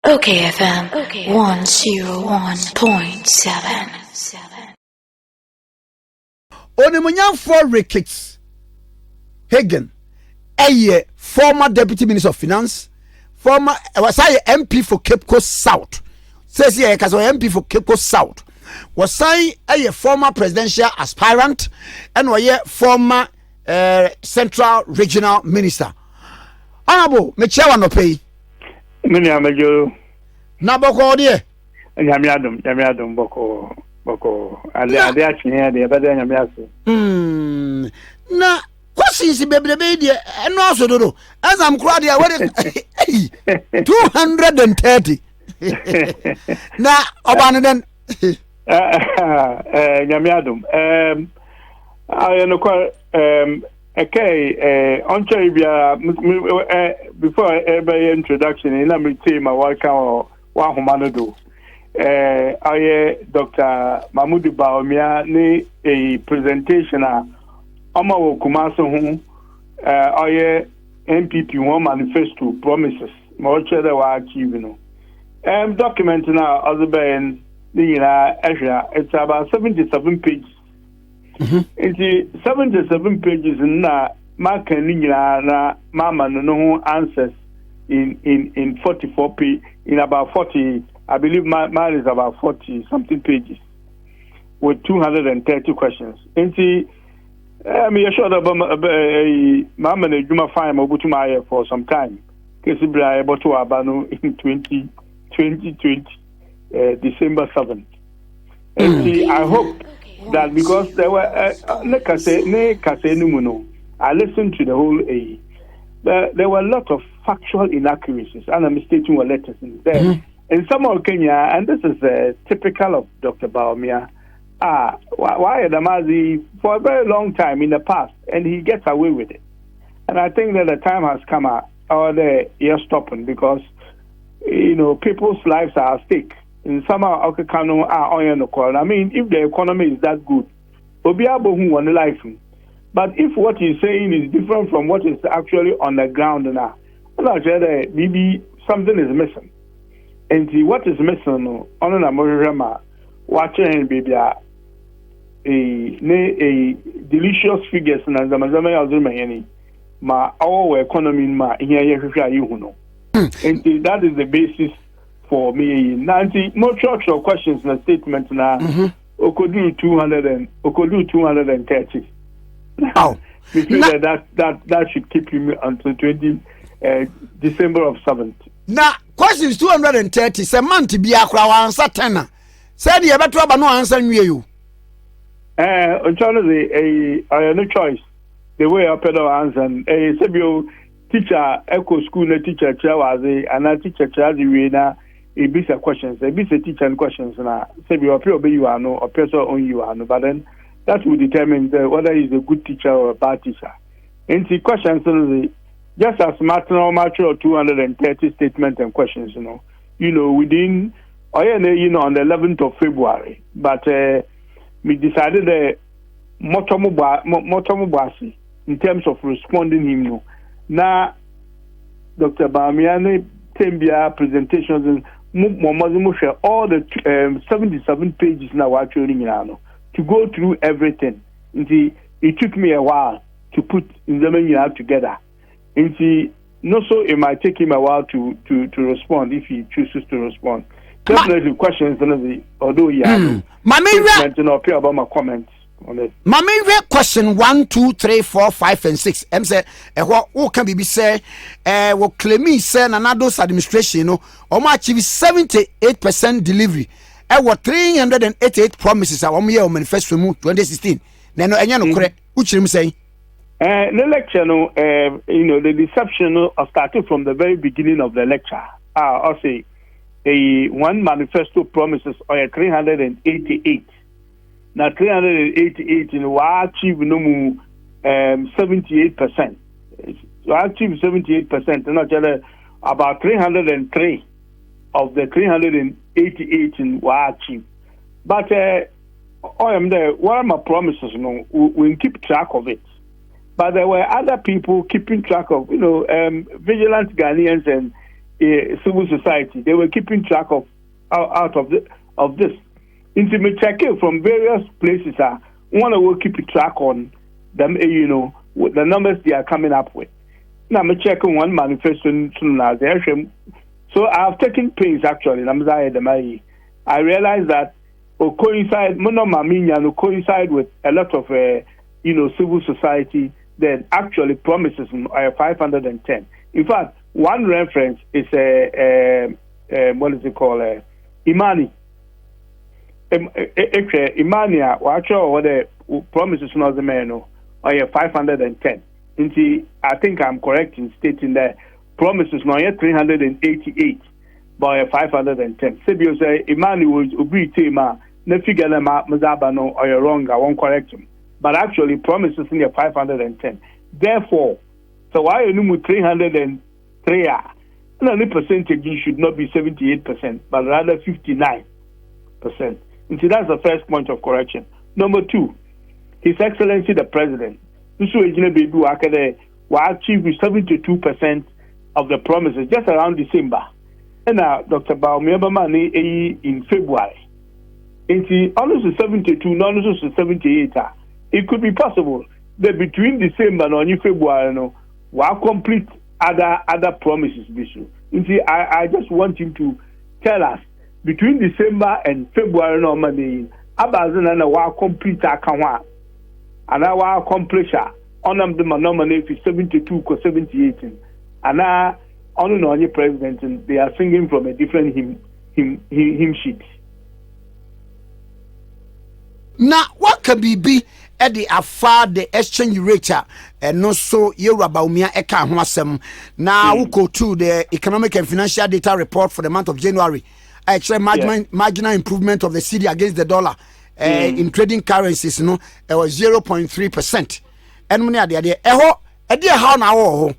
Okay, FM 101.7. Onimunyanfo Ricketts Hagen, former Deputy Minister of Finance, former was I MP for Cape Coast South. Says here because MP for Cape Coast South. Was I a former presidential aspirant and was former Central Regional Minister. Honorable Mechawa no pay. Many amajo. Na boko de. Nyamiadum boko. Ade achi here de bade nyamiaso. Na questions bebrebe de eno aso dodo. As I'm crowd here 230. Na obanu den. Nyamiadum. I know okay, on before every introduction, in my team, I welcome one humanado. I Dr. Veep Bawumia ni a presentation Oma Kumaso I MPP one manifesto promises. More that were achieving. Document now other than it's about 77 pages. It's 77 pages na mark na mama no answers in 44 in about 40. I believe mine is about 40 something pages with 230 questions. And see, I'm sure that mama na juma fine obutuma for some time. Kesi bra able to abano in 2020 December 7th. And see, I hope that because there were I listened to the whole there were a lot of factual inaccuracies and I'm stating what letters in there. In some of Kenya, and this is typical of Dr. Bawumia, why Adamazi for a very long time in the past, and he gets away with it. And I think that the time has come or the ear stopping because people's lives are at stake. In some of Okekano are on the call. I mean, if the economy is that good, Obiabo who won the life. But if what he's saying is different from what is actually on the ground now, maybe something is missing. And see what is missing on a Morama, watching baby a delicious figures and as Amazon ma our economy ma here you know. And see, that is the basis for me. Nancy, more short questions in the statement now. Okodu 230. Oh, we feel that should keep him until December of 7th. Now, questions 230. Say man to be a crowd answer 10. Said you better have no answer you. I have no choice. The way I pedal answer and a teacher echo school teacher chair and a teacher chair the a bit of questions, a bit of teacher questions now. Say you appear you are no or person on you are no, but then that will determine whether he's a good teacher or a bad teacher. And the questions just as matter 230 statements and questions, within on the 11th of February. But we decided motomobasi in terms of responding him. Now Dr. Bawumia Tembia presentations and all the 77 pages now actually to go through everything. It took me a while to put in the together. So it might take him a while to respond if he chooses to respond. Definitely questions although appear about my comments on it. Mama question 1, 2, 3, 4, 5, and 6. Say what can be say what claiming say Nanado's administration achieve 78% delivery. What 388 promises our year manifesto 2016. Nano no correct. Which him say? The lecture, the deception started from the very beginning of the lecture. I'll say one manifesto promises 388. Now 388 in achieve 78%. So achieve 78%, not about 303 of the 388 in achieve. But I am there. What are my promises? We keep track of it. But there were other people keeping track of, vigilant Ghanaians and civil society. They were keeping track of out of this. Into me check it from various places. One will keep track on them. With the numbers they are coming up with. Now me checking one manifesto now. So I've taken pains actually. I realized that coincide with a lot of civil society that actually promises 510. In fact, one reference is what is it called? Imani. Imania, what the promises not the man or 510. I think I'm correct in stating that promises not yet 388 by 510. Sebio say Imani will agree to ne figure them out Mazabano or you're wrong, I won't correct him. But actually promises in your 510. Therefore, so why you know 303 and the percentage should not be 78%, but rather 59%. And so that's the first point of correction. Number two, His Excellency the President, will achieve 72% of the promises just around December. And now Dr. Bawumia in February. And almost 72, not also 78. It could be possible that between December and February, we'll complete other promises. I just want him to tell us between December and February normally abazin and wa complete akawa and our accomplisher on them the nominate 72 or 78 and on any president and they are singing from a different hymn sheet. Now what can be at the afar the exchange rate and no so Yoruba Bawumia eka ho asem now we go to the economic and financial data report for the month of January. Actually, marginal improvement of the cedi against the dollar in trading currencies, it was 0.3%. And many are there. How now?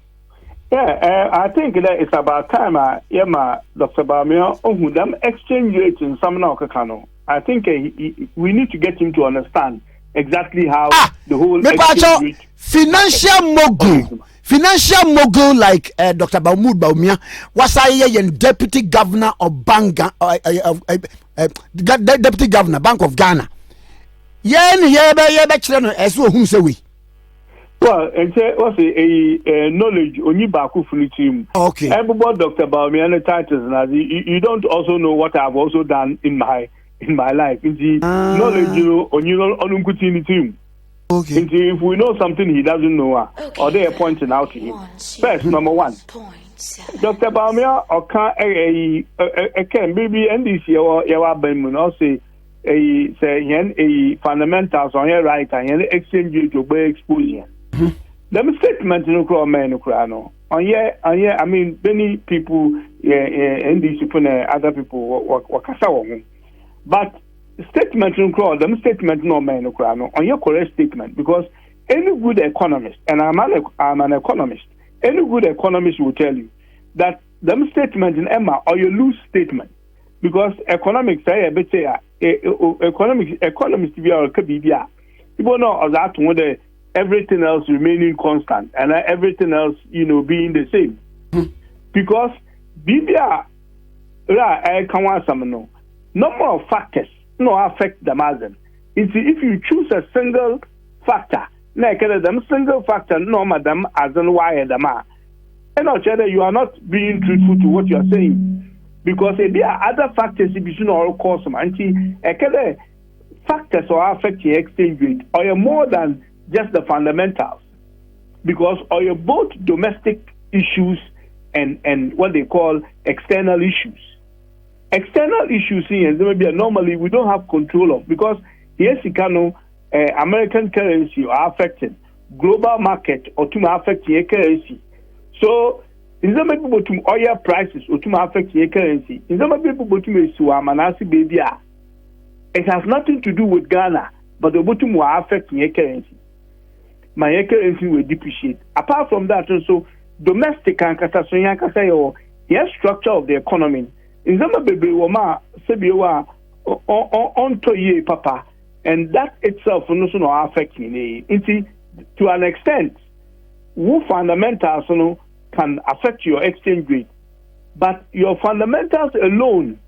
Yeah, I think that it's about time. Dr. Bawumia, who them exchange rates in some Kano. I think we need to get him to understand exactly how the whole exchange rate. Financial mogul like Dr. Bawumia was deputy governor of deputy governor Bank of Ghana. Well, and say what's a knowledge only baku for the team. Okay. Everybody Dr. Bawumia and the titles now. You don't also know what I've also done in my life. The knowledge on the team. Okay. If we know something he doesn't know, or they are pointing out to him. First, number one, Dr. Bawumia or can maybe NDC or Yawa Benmun or say a fundamentals on your right and exchange you to be exposure. Them statement no crow man no crano. On yeah, I mean many people NDC other people were but statement in crowd, them statement no man no on your correct statement because any good economist, and I'm an economist, any good economist will tell you that them statement in Emma or your loose statement because economics say a bit economists be our KBBA. People know that one everything else remaining constant and everything else being the same because BBA number of factors no affect the margin. If you choose a single factor, like them single factor, no madam as in why the ma. And actually you are not being truthful to what you are saying. Because there are other factors if you know all cause factors or affect your exchange rate or you're more than just the fundamentals. Because or you're both domestic issues and what they call external issues. External issues here normally we don't have control of because yes, American currency are affecting global market or to affect your currency. So in some people to oil prices or to affect your currency. In some people to baby. It has nothing to do with Ghana, but the bottom will affect your currency. My currency will depreciate. Apart from that, also domestic and structure of the economy. In some baby woma sebiwa on to ye papa and that itself no affect me. To an extent, who fundamentals can affect your exchange rate. but your fundamentals alone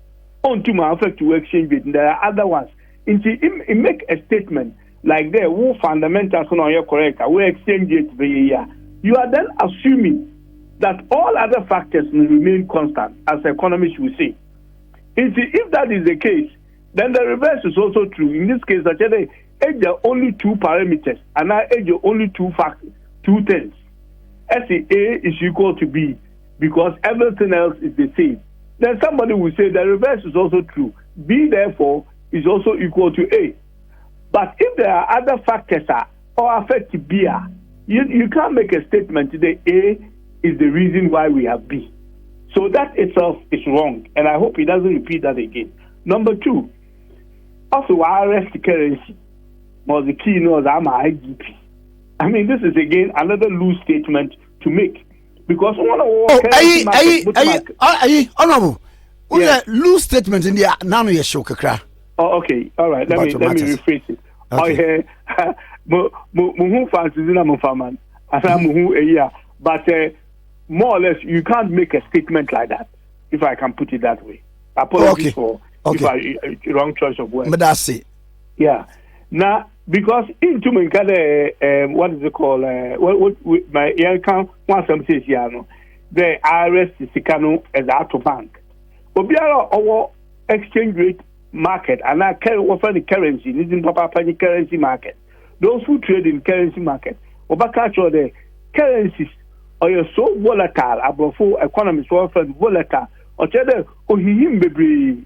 on to my affect to exchange rate. There are other ones. It make a statement like there, who fundamentals on your correct, we exchange rate per year. You are then assuming that all other factors will remain constant, as economists will say. If that is the case, then the reverse is also true. In this case, actually, there are only two parameters, and now there are only two things. A is equal to B, because everything else is the same. Then somebody will say the reverse is also true. B, therefore, is also equal to A. But if there are other factors or affect B, you can't make a statement that A is the reason why we have B. So that itself is wrong, and I hope he doesn't repeat that again. Number two, also arrest currency. Was the key knows I'm a IGP. I mean, this is again another loose statement to make, because one of honorable, loose statement in the nano ye show kakra. Oh, okay, all right. Let me rephrase it. Okay. Muhu fancies in a farman, but more or less, you can't make a statement like that, if I can put it that way. Apologies for wrong choice of words. But that's it. Yeah. Now, because into my what is it called? What my young count once I'm saying, the IRS is as out of bank. Obiara our exchange rate market, and I carry offer the currency, using Papa currency market. Those who trade in currency market, Obaka the currencies are so volatile, above economies so often volatile, or cheddar, or him be.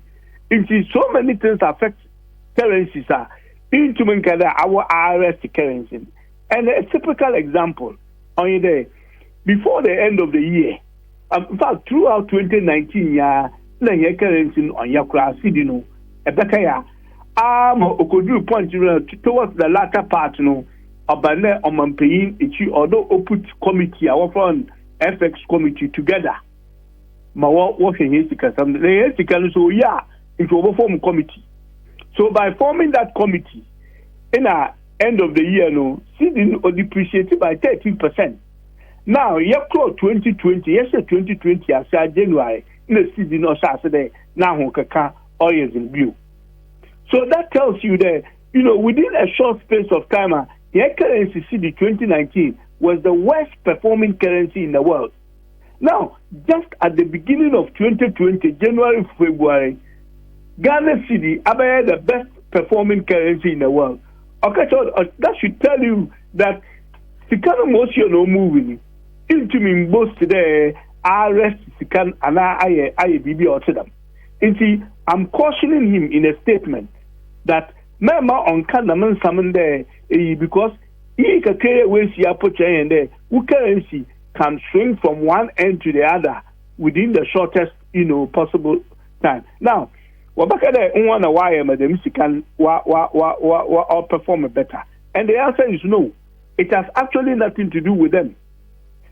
So many things affect currencies into our IRS currency. And a typical example on there, before the end of the year, in fact, throughout 2019, the currency on your class, a better Okodu point towards the latter part, Abane on paying each although put committee, our foreign FX committee together. My working here, so into overform committee. So by forming that committee, in our end of the year, seeding or depreciated by 13%. Now, year 2020, yes, 2020, as January, in the seeding or Saturday, now kaka oils in view. So that tells you that, within a short space of time, the currency CD 2019 was the worst performing currency in the world. Now, just at the beginning of 2020, January, February, Ghana cedi is the best performing currency in the world. Okay, so that should tell you that Sikano Mosio no moving into me both today. Arrest Sikan and I BB or to them. And see, I'm cautioning him in a statement that Mama on Kanaman summon there because he can carry away see and there who currency can swing from one end to the other within the shortest possible time. Now, Wabaka one why Madam Sikan or perform better. And the answer is no. It has actually nothing to do with them.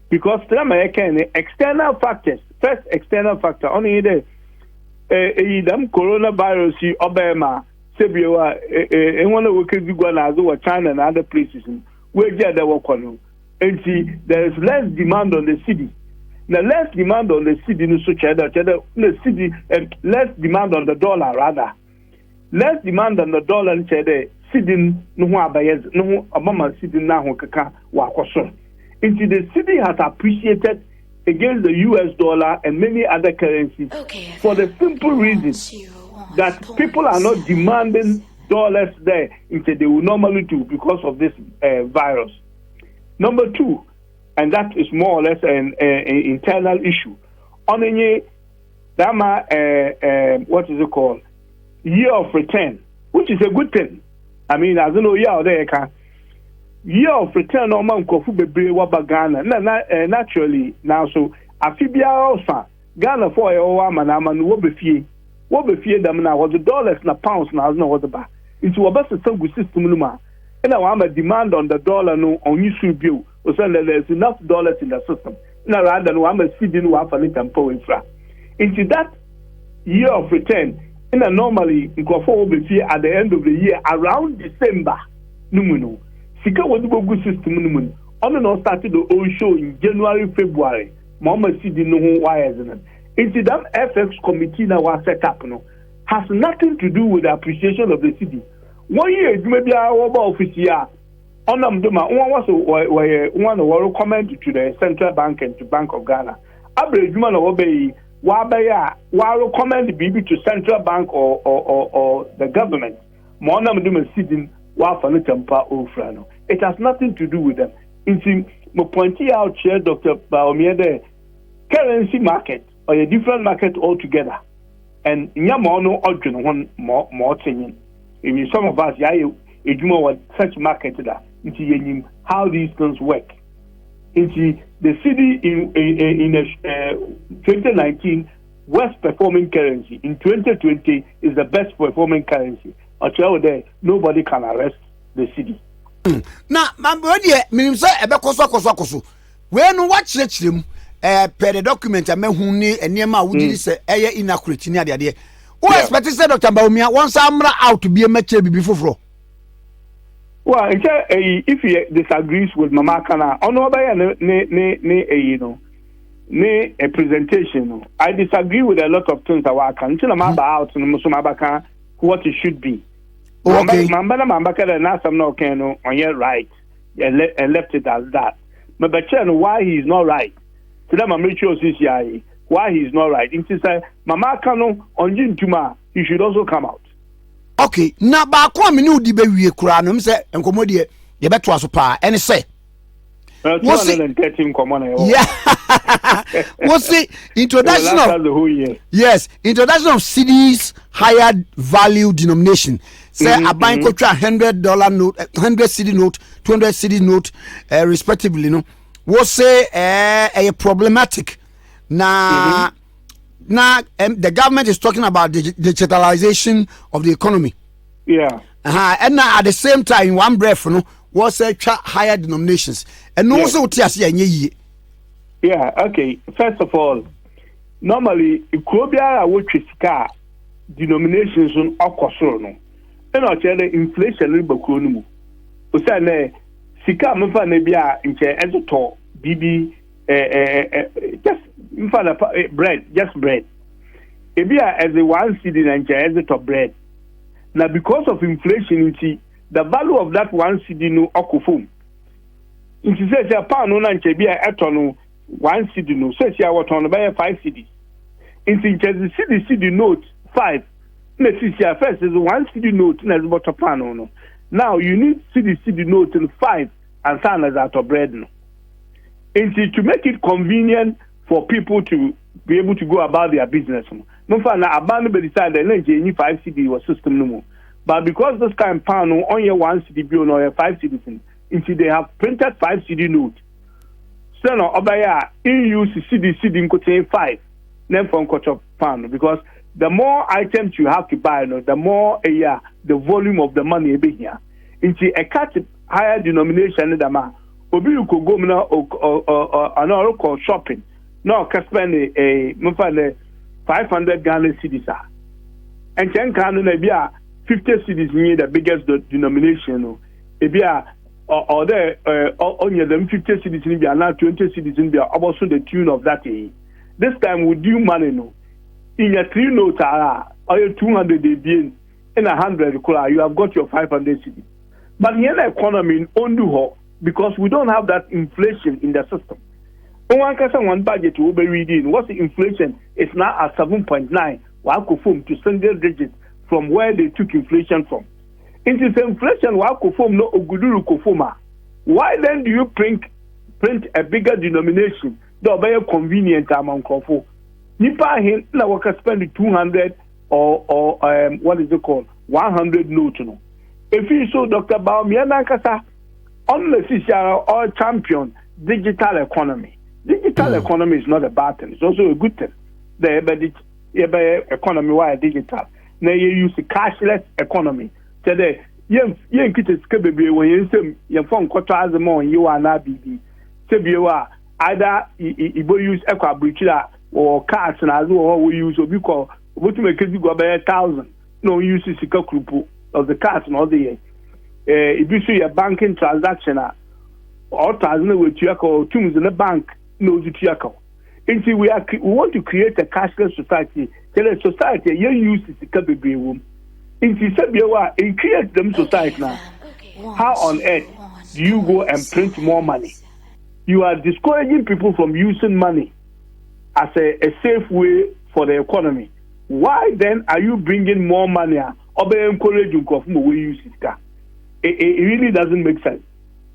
Because external factors, first external factor, only the coronavirus, Obama, Sebioa, and one of the China and other places where they work on. And see, there is less demand on the city. The less demand on the city, the city, and less demand on the dollar, rather. Less demand on the dollar, and city, no Obama city now, Kaka, Wakoso. Into the city has appreciated against the US dollar and many other currencies for the simple reason that people are not demanding dollars there into they will normally do because of this virus. Number two, and that is more or less an internal issue. On any what is it called? Year of return, which is a good thing. I mean, as you know, year of return on man kofu bebre waba Ghana. Naturally, now so afibia also Ghana for a man wo befie them now was the dollars na pounds now no was ba. Into a best system numa. And now I'm a demand on the dollar no on you should bill. So there's enough dollars in the system. Now rather than I'm a feeding who have a little infra. Into that year of return, and normally in Kofu will be at the end of the year around December. No. Sika was the good system. On and on started the old show in January, February. Mama see the no wires in it. Into that FX committee now was set up no has nothing to do with the appreciation of the city. 1 year maybe our office here. On them do one was one will recommend to the central bank and to Bank of Ghana. Abre Juma no obey wabaya will recommend BB to central bank or the government. Monam do sitting while for no. It has nothing to do with them. Into my pointing out here, Dr. Bawumia, the currency market or a different market altogether. And Yamono Odrin one more thing. In some of us, what such market that into how these things work. Into the city in 2019 worst performing currency in 2020 is the best performing currency. Until there, nobody can arrest the city. Now, my body, means a koso. When watch him. Per the document I met who need and near my would say inaccurate near the idea. Who expected Dr. Bawumia once I'm out to be a match before. Well, if he disagrees with Mama Kana, on a presentation, I disagree with a lot of things that I can tell them about Musumabaka what it should be. Okay. Mambana Mambaka and Nasam no Kano on your right and left it as that. But why he is not right. Why he's not right. It is Mama Kano on Jim Tuma, he should also come out. Okay, now back one minute the baby cranum say and commodity you better was pa and say 213 common. Yeah. What's the introduction of the whole year? Yes, introduction of cities higher value denomination. Say a bank could try $100 note, 100 city note, 200 city note, respectively, no. Was say a problematic now the government is talking about the digitalization of the economy. Yeah. And now at the same time one breath was a higher denominations and also yeah, okay. First of all, normally Equobia which is car denominations on Okosoro. And I'll tell the inflation in Bakunumu. Usane Sika Mufa Nebia in Chair BB just bread, just bread. Ebia as a 1 cedi and as a top bread. Now because of inflation, the value of that 1 cedi no okufum. It says a pound no and chebia etonu 1 cedi no says ya what on by 5 cedis. In the cedi note 5. Let's see first is 1 cedi note na about pound no. Now you need cedi note in 5 and sign as out of bread no. To make it convenient for people to be able to go about their business. No fun abandon by the side and 5 cedi was system no more. But because this kind of pound on your 1 cedi bill or 5 cedis, they have printed 5 cedi note. So no obaya EU cedi in 5 then from pound because the more items you have to buy, the more the volume of the money be here. Into a cut higher denomination the ma obi you could go now or shopping. No, can spend a 500 Ghana cedis. And 10 can be 50 cedis near the biggest denomination. Ebia or there only them 50 cedis in India, now 20 cedis in India, also the tune of that. This time with due money no. In your 3 notes or your 200 in 100 you have got your 500 cedis. But in the economy only because we don't have that inflation in the system. One budget will be reading. What's the inflation? It's now at 7.9. Wakufum to single digits from where they took inflation from. Into the inflation, Wakufum no Oguduru Kufuma. Why then do you print a bigger denomination? That will be convenient among Kofu. Nipa hin na waka spend 200 or what is it called? 100 notes. If you saw Dr. Bawumia Nankasa, unless you are all champion digital economy. Digital economy is not a bad thing. It's also a good thing. The economy why digital. Now you use a cashless economy. Today, you get a skibby when you say your phone quarters more you are not BB. So either you use Equabrichila or cards and as well we use what we call what to make it go by 1,000. No use is a of the cards and all the year. If you see a banking transaction or 1,000 with Tiako or 2 in the bank. No, to Tiako. Until we want to create a cashless society. Tell a society you use it to be room. Until you create them society now. How on earth do you go and print more money? You are discouraging people from using money as a safe way for the economy. Why then are you bringing more money or encouraging we use it? It really doesn't make sense.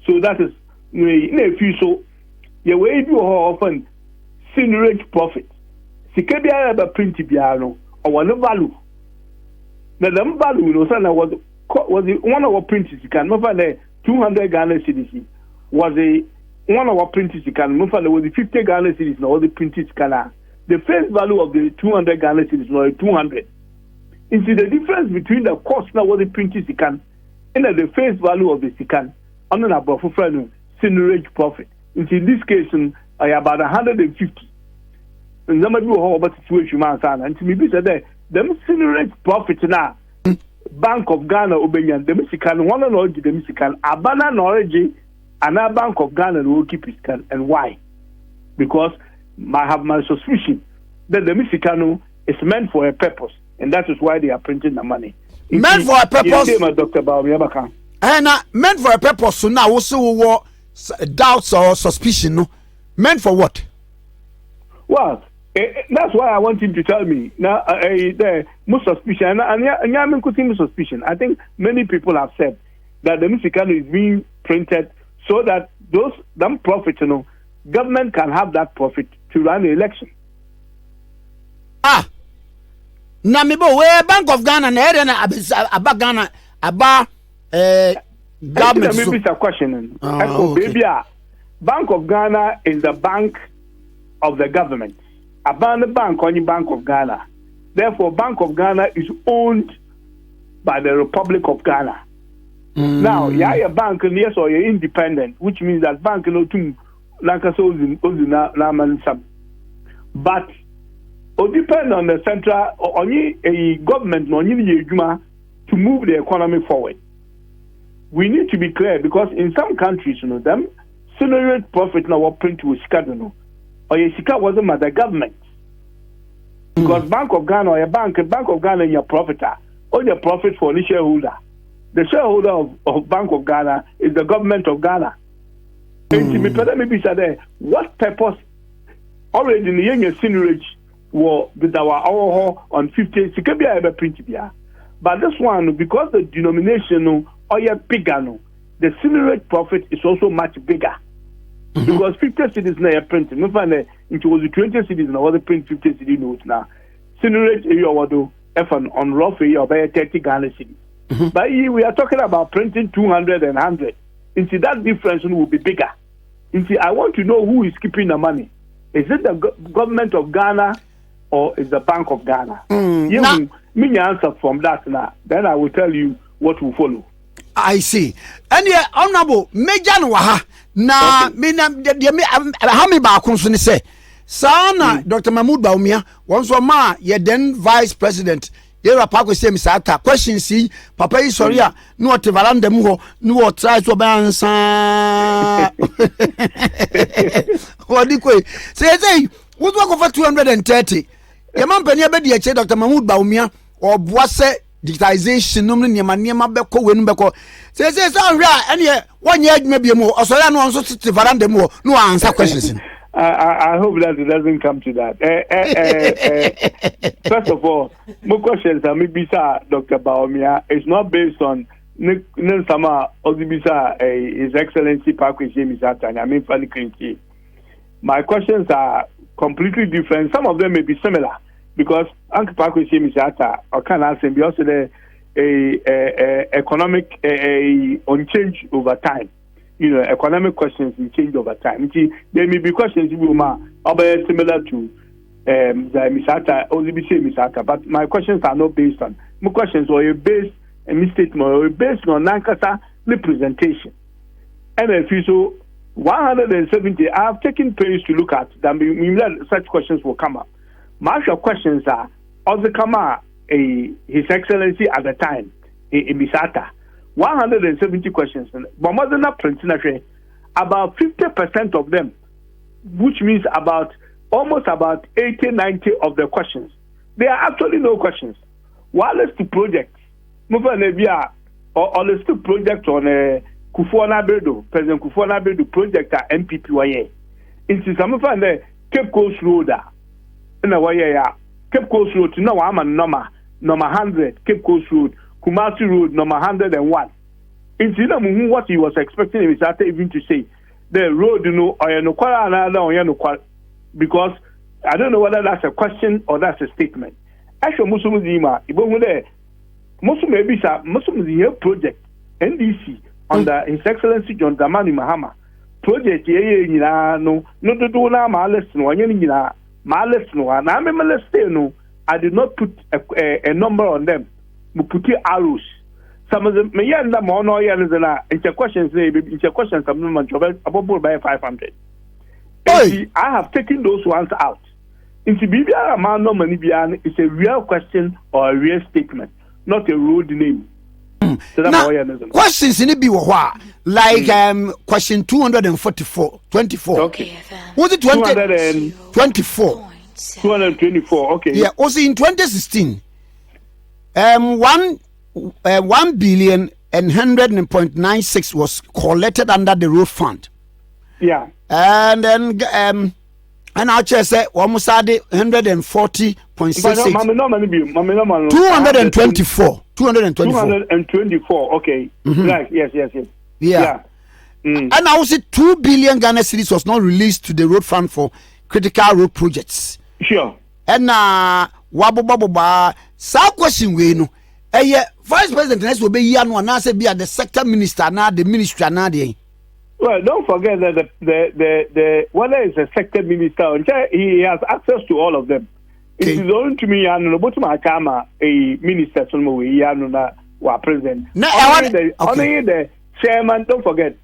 So that is if you so your way you often generate profit. Sikebia eba print biano or one value. Now the value was one of our printers you can move 200 Ghana cedis was one of our printers you can move was the 50 Ghana cedis now the printers can the face value of the 200 Ghana cedis now 200. Into the difference between the cost now what the printers you can and the face value of the sikan on an above for generate profit. Into this case I about 150. And some of you about situation man and to me be said them generate profit now. Bank of Ghana Obenyan, the Mexican, one and all the Mexican, Abana Norway, and our Bank of Ghana will keep it. And why? Because I have my suspicion that the Mexicano is meant for a purpose, and that is why they are printing the money. Meant for a purpose, Dr. Bawumia. And meant for a purpose, so now also doubts or suspicion, no? Meant for what? Well, that's why I want him to tell me. Now, the most suspicion, and I'm including suspicion. I think many people have said that the Mexicano is being printed so that them profits, government can have that profit to run the election. Namibo, where Bank of Ghana, about Ghana, about government. Maybe it's a question. Baby, Bank of Ghana is the bank of the government. Abandon Bank, only Bank of Ghana. Therefore, Bank of Ghana is owned by the Republic of Ghana. Now, a bank, yes, or you're independent, which means that bank no too like us but it depends on the central only a government to move the economy forward. We need to be clear because in some countries, them generate profit now print with Skadano. Or your Sika wasn't by the government. Because Bank of Ghana or a Bank of Ghana in your profit or your profit for the shareholder. The shareholder of Bank of Ghana is the government of Ghana. What purpose already in the young seniorage were with our on 50 Sikabia ever print. But this one, because the denomination or your bigger, the seniorage profit is also much bigger. Because 50 cities now are printing. No find it was the 20 cities now the print 50 city notes now. Seniorage area wado F on rough area or by 30 Ghana cities. But here we are talking about printing 200 and 100. Into that difference will be bigger. Into I want to know who is keeping the money. Is it the government of Ghana or is the Bank of Ghana? Me answer from that now. Then I will tell you what will follow. I see. And yeah, honorable Major Waha. Na me na ha me ba kun so ne say sana Dr. Mahmoud Bawumia once ma ye then vice president ye rapa ko say me saka question si papa yi sorry a no what veranda mu ho no what try to bansa what di ko say what work for 230 ye man pani abedi e che Dr. Mahmoud Bawumia oboa se digitalization no niema beko wenu beko say hwa ene wonye adwuma biemu osori anu onso tete veranda mu no answer questions. I hope that it doesn't come to that. First of all, my questions are maybe Dr. Bawumia. It's not based on Sama Ozibisa, His Excellency Parkway Misata. I mean, funny cringy. My questions are completely different. Some of them may be similar because Uncle Parkway Misata or can answer be also the economic on change over time. Economic questions will change over time. There may be questions similar to Misata or Misata, but my questions are not based on. My questions are based on misstatement or based on Nankasa representation. And if you so 170, I have taken pains to look at that. Such questions will come up. My questions are also come up. His Excellency at the time, in Misata, 170 questions. But more than that, about 50% of them, which means about almost about 80-90 of the questions. There are actually no questions. While it's the project, or let's do project on Kufuor Bedo, President Kufuor Bedo project at MPP. It's some of the Cape Coast Road. In a way, Cape Coast Road, no, I'm a number 100, Cape Coast Road, Kumasi Road, number 101. It's what he was expecting him even to say. The road, or no, because I don't know whether that's a question or that's a statement. Actually, Muslim project, NDC, under His Excellency John Dramani Mahama, project, I did not put a number on them. We put arrows. Some of them may end up on into questions, some about by 500. I have taken those ones out. Into BBR amount no money is a real question or a real statement, not a road name. So now, questions in it like question 244, 24. Okay. Was it 24? 224. Okay. Yeah. Also in 2016, 1 billion and 100.96 was collected under the road fund. Yeah. And then and I just said almost 140.66. 224. 224. Okay. Mm-hmm. Right. Yes. Yeah. And I would say 2 billion Ghana cedis was not released to the road fund for critical road projects. Sure. And wabba question we no. Vice President next will be Yanu and I say be the sector minister now the ministry now the. Well, don't forget that the whether it's a sector minister, he has access to all of them. Okay. It is only to me and but my kama a minister somewhere Yanu wa president. Only the chairman. Don't forget,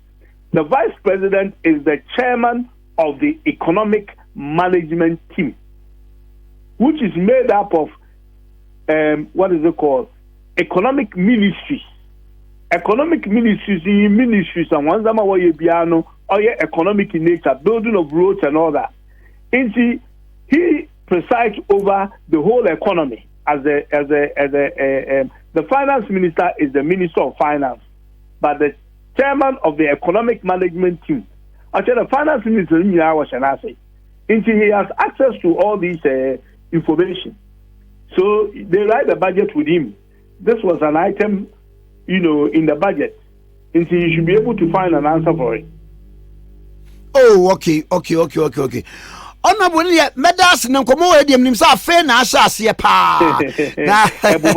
the vice president is the chairman of the economic management team, which is made up of what is it called? Economic ministries. Economic ministries and one zama wa yebiano or economic in nature, building of roads and all that. And he presides over the whole economy as the finance minister is the minister of finance, but the chairman of the economic management team. Actually, the finance minister and he has access to all these information. So they write the budget with him. This was an item, in the budget. And so you should be able to find an answer for it. Oh, okay. Honorable medals na komo ediem nim sa fe na asha ase pa.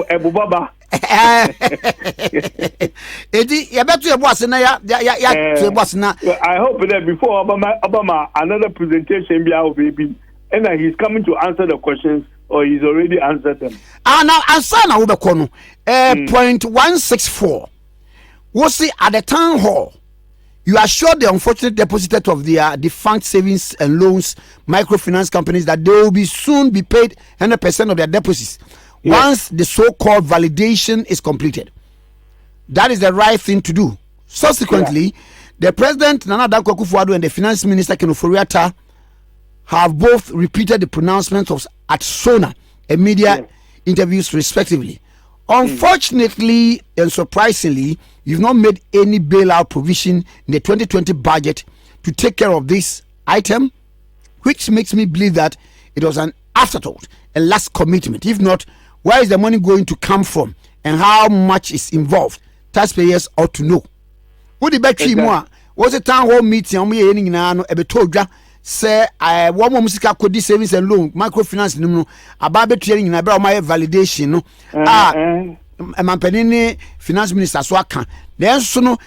Ebu baba. Edi ya betu ebo ase na ya to ebo ase na. I hope that before Obama another presentation be our baby and he's coming to answer the questions or he's already answered them. Now answer na wo be kono. Point 164. Was it at the town hall? You assured the unfortunate depositors of their defunct savings and loans microfinance companies that they will soon be paid 100% of their deposits once the so-called validation is completed. That is the right thing to do. Subsequently, the President Nana Dankwa Akufo-Addo and the Finance Minister Ken Ofori-Atta have both repeated the pronouncements of at SONA and media interviews respectively. Unfortunately and surprisingly, you've not made any bailout provision in the 2020 budget to take care of this item, which makes me believe that it was an afterthought, a last commitment. If not, where is the money going to come from and how much is involved? Taxpayers ought to know. What the battery more was a town hall meeting on me any no ebetodra say I one more musical could savings and loan microfinance no about training in about my validation no Mampenini finance minister so aka then so no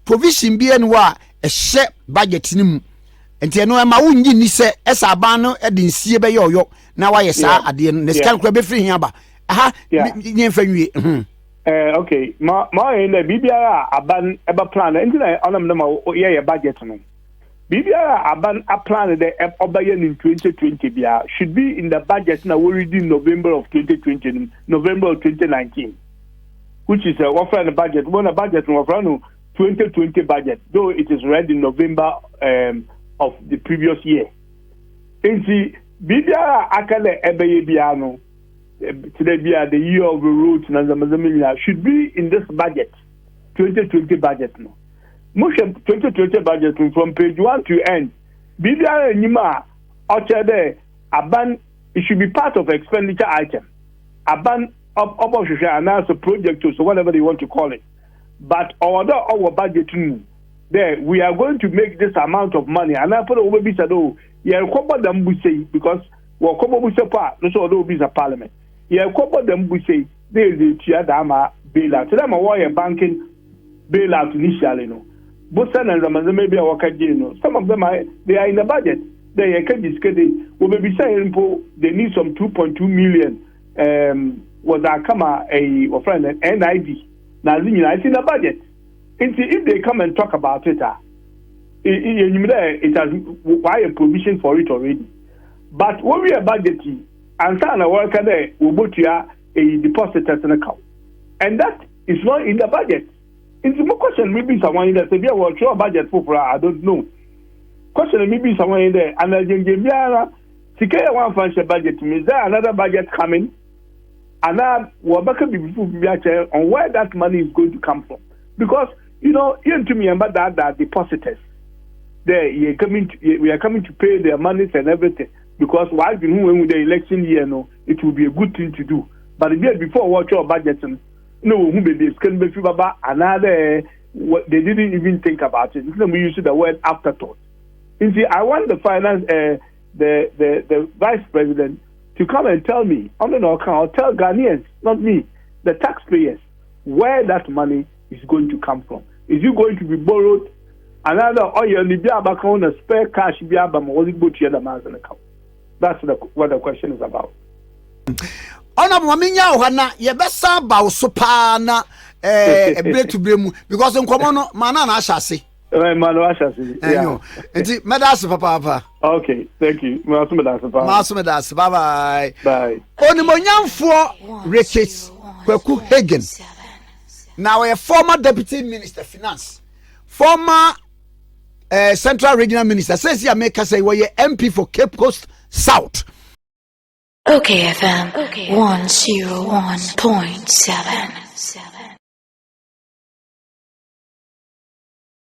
provision bi en wa a share budget nim enti no ma wunyi ni se esa ban no e de nsie be yoyo na wa yesa ade no scan kura be free here ba aha nyen fa nwie okay ma in the BBR aban eba plan enti na onam na ma ye budget no BBR aban a plan the obayen in 2020 bia should be in the budget now we reading November of 2020 November of 2019 which is what for the budget when a budget no 2020 budget though it is read in November of the previous year Inti Bibia Akale Ebeye Biano today the year of the root should be in this budget, 2020 budget no. Much 2020 budget from page 1 to end. Bibia Nima Ochade Aban, it should be part of expenditure item. Aban up announce a project or so whatever they want to call it. But order our budget there we are going to make this amount of money and I put over bisado yeah them we say because well come we say part no so be a parliament yeah them we say there is a tiadama bailout to them a banking bailout initially no Bosan and Ramazan maybe a worker some of them they are in the budget they can discuss will be saying they need some 2.2 million was a kama a friend NID now it's in the budget. If they come and talk about it, it has why a provision for it already. But when we are budgeting, and some worker there will go to a deposit as an account, and that is not in the budget. It's more question maybe someone in there say, "Yeah, well, sure budget for I don't know." Question maybe someone in there, and I think to one financial budget. Is there another budget coming? And now we're back on where that money is going to come from, because. You know, even to me about that depositors, we are coming to pay their monies and everything because while we know when the election year, no, it will be a good thing to do. But the year before, watch your budget, no, who be can be another. They didn't even think about it. We use the word afterthought. You see, I want the finance, the vice president to come and tell me, I don't know, I'll tell Ghanaians, not me, the taxpayers, where that money is going to come from. Is it going to be borrowed? Another oil in the account, a spare cash be able to man's account. That's what the question is about. Ona maminya ohana ye besa ba usopana ebre to bremu because nkomo no mana na ahase. Man ahase. Yeah. Enti medas papa. Okay, thank you. Maso bye bye. Bye. Onimonyamfo Riches Kwaku Hagen. Now, a former deputy minister finance, former central regional minister, says he make us say we're MP for Cape Coast South. Okay, FM 101.7.